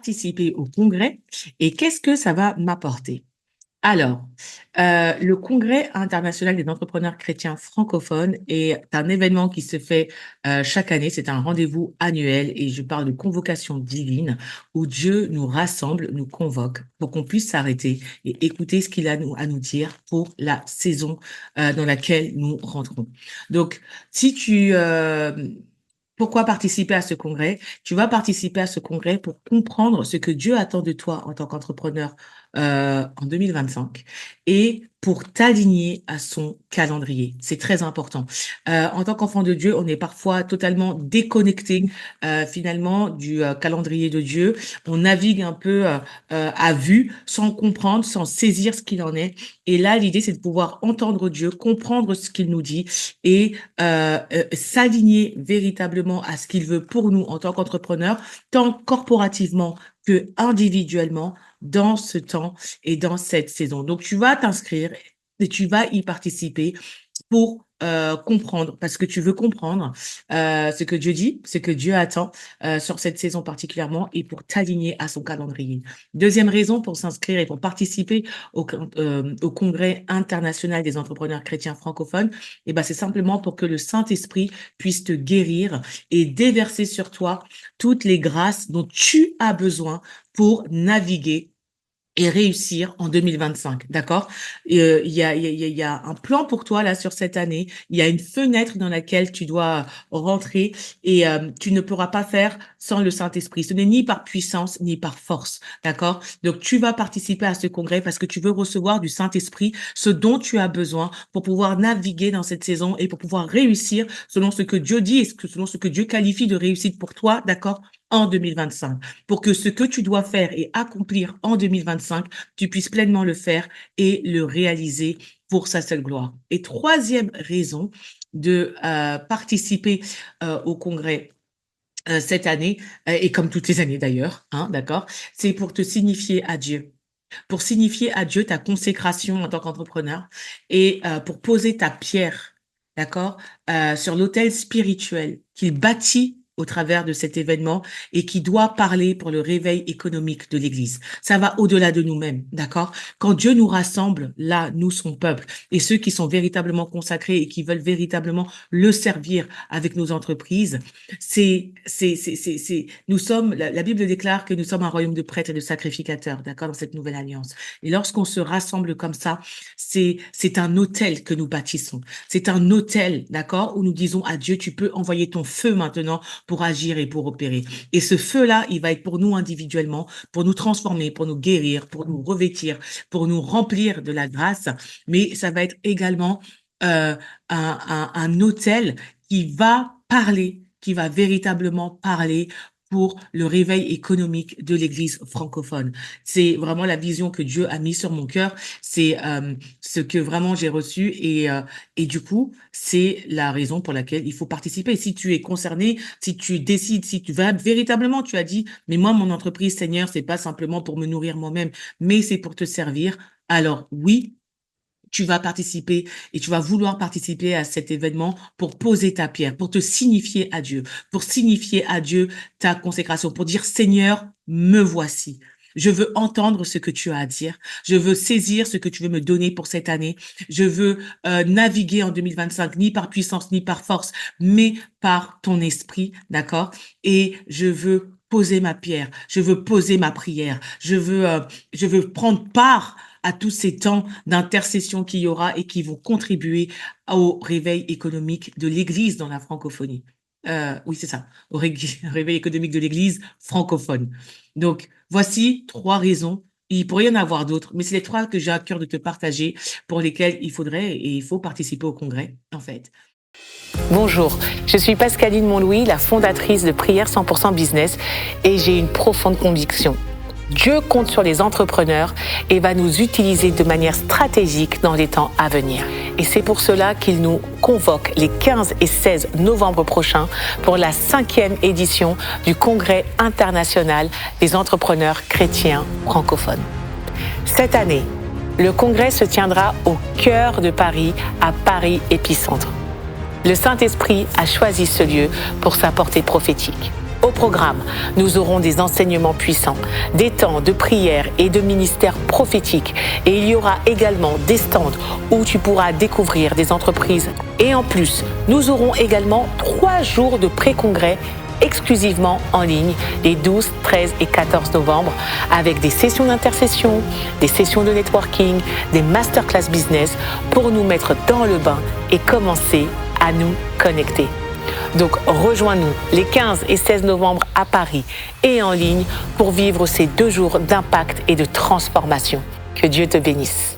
participer au congrès et qu'est-ce que ça va m'apporter? Alors, le Congrès international des entrepreneurs chrétiens francophones est un événement qui se fait, chaque année. C'est un rendez-vous annuel et je parle de convocation divine où Dieu nous rassemble, nous convoque pour qu'on puisse s'arrêter et écouter ce qu'il a à nous dire pour la saison, dans laquelle nous rentrons. Donc si tu, pourquoi participer à ce congrès? Tu vas participer à ce congrès pour comprendre ce que Dieu attend de toi en tant qu'entrepreneur, en 2025 et pour t'aligner à son calendrier. C'est très important. En tant qu'enfant de Dieu, on est parfois totalement déconnecté, finalement du, calendrier de Dieu. On navigue un peu, à vue, sans comprendre, sans saisir ce qu'il en est. Et là, l'idée, c'est de pouvoir entendre Dieu, comprendre ce qu'il nous dit et s'aligner véritablement à ce qu'il veut pour nous en tant qu'entrepreneurs, tant corporativement que individuellement dans ce temps et dans cette saison. Donc, tu vas t'inscrire et tu vas y participer pour comprendre, parce que tu veux comprendre ce que Dieu dit, ce que Dieu attend sur cette saison particulièrement et pour t'aligner à son calendrier. Deuxième raison pour s'inscrire et pour participer au Congrès international des entrepreneurs chrétiens francophones, et ben, c'est simplement pour que le Saint-Esprit puisse te guérir et déverser sur toi toutes les grâces dont tu as besoin pour naviguer et réussir en 2025, d'accord? Il y a un plan pour toi là sur cette année. Il y a une fenêtre dans laquelle tu dois rentrer et tu ne pourras pas faire sans le Saint-Esprit. Ce n'est ni par puissance ni par force, d'accord? Donc tu vas participer à ce congrès parce que tu veux recevoir du Saint-Esprit ce dont tu as besoin pour pouvoir naviguer dans cette saison et pour pouvoir réussir selon ce que Dieu dit et selon ce que Dieu qualifie de réussite pour toi, d'accord? En 2025, pour que ce que tu dois faire et accomplir en 2025, tu puisses pleinement le faire et le réaliser pour sa seule gloire. Et troisième raison de participer au congrès cette année, et comme toutes les années d'ailleurs, hein, d'accord, c'est pour te signifier à Dieu. Pour signifier à Dieu ta consécration en tant qu'entrepreneur et pour poser ta pierre, d'accord, sur l'autel spirituel qu'il bâtit au travers de cet événement et qui doit parler pour le réveil économique de l'Église. Ça va au-delà de nous-mêmes, d'accord? Quand Dieu nous rassemble, là, nous, son peuple, et ceux qui sont véritablement consacrés et qui veulent véritablement le servir avec nos entreprises, nous sommes, la Bible déclare que nous sommes un royaume de prêtres et de sacrificateurs, d'accord, dans cette nouvelle alliance. Et lorsqu'on se rassemble comme ça, c'est un autel que nous bâtissons. C'est un autel, d'accord, où nous disons à Dieu, tu peux envoyer ton feu maintenant pour agir et pour opérer. Et ce feu-là, il va être pour nous individuellement, pour nous transformer, pour nous guérir, pour nous revêtir, pour nous remplir de la grâce. Mais ça va être également un autel qui va parler, qui va véritablement parler pour le réveil économique de l'Église francophone. C'est vraiment la vision que Dieu a mis sur mon cœur. C'est ce que vraiment j'ai reçu et du coup, c'est la raison pour laquelle il faut participer. Si tu es concerné, si tu décides, si tu vas véritablement, tu as dit, mais moi, mon entreprise, Seigneur, c'est pas simplement pour me nourrir moi-même, mais c'est pour te servir. Alors oui, tu vas participer et tu vas vouloir participer à cet événement pour poser ta pierre, pour te signifier à Dieu, pour signifier à Dieu ta consécration, pour dire Seigneur, me voici. Je veux entendre ce que tu as à dire. Je veux saisir ce que tu veux me donner pour cette année. Je veux naviguer en 2025, ni par puissance, ni par force, mais par ton esprit, d'accord? Et je veux poser ma pierre. Je veux poser ma prière. Je veux prendre part à tous ces temps d'intercession qu'il y aura et qui vont contribuer au réveil économique de l'Église dans la francophonie. Oui, c'est ça, au réveil économique de l'Église francophone. Donc, voici 3 raisons. Il pourrait y en avoir d'autres, mais c'est les 3 que j'ai à cœur de te partager pour lesquelles il faudrait et il faut participer au congrès, en fait. Bonjour, je suis Pascaline Montlouis, la fondatrice de Prière 100% Business et j'ai une profonde conviction. Dieu compte sur les entrepreneurs et va nous utiliser de manière stratégique dans les temps à venir. Et c'est pour cela qu'il nous convoque les 15 et 16 novembre prochains pour la 5e édition du Congrès international des entrepreneurs chrétiens francophones. Cette année, le congrès se tiendra au cœur de Paris, à Paris Épicentre. Le Saint-Esprit a choisi ce lieu pour sa portée prophétique. Au programme, nous aurons des enseignements puissants, des temps de prière et de ministères prophétiques. Et il y aura également des stands où tu pourras découvrir des entreprises. Et en plus, nous aurons également 3 jours de pré-congrès exclusivement en ligne les 12, 13 et 14 novembre avec des sessions d'intercession, des sessions de networking, des masterclass business pour nous mettre dans le bain et commencer à nous connecter. Donc rejoins-nous les 15 et 16 novembre à Paris et en ligne pour vivre ces 2 jours d'impact et de transformation. Que Dieu te bénisse.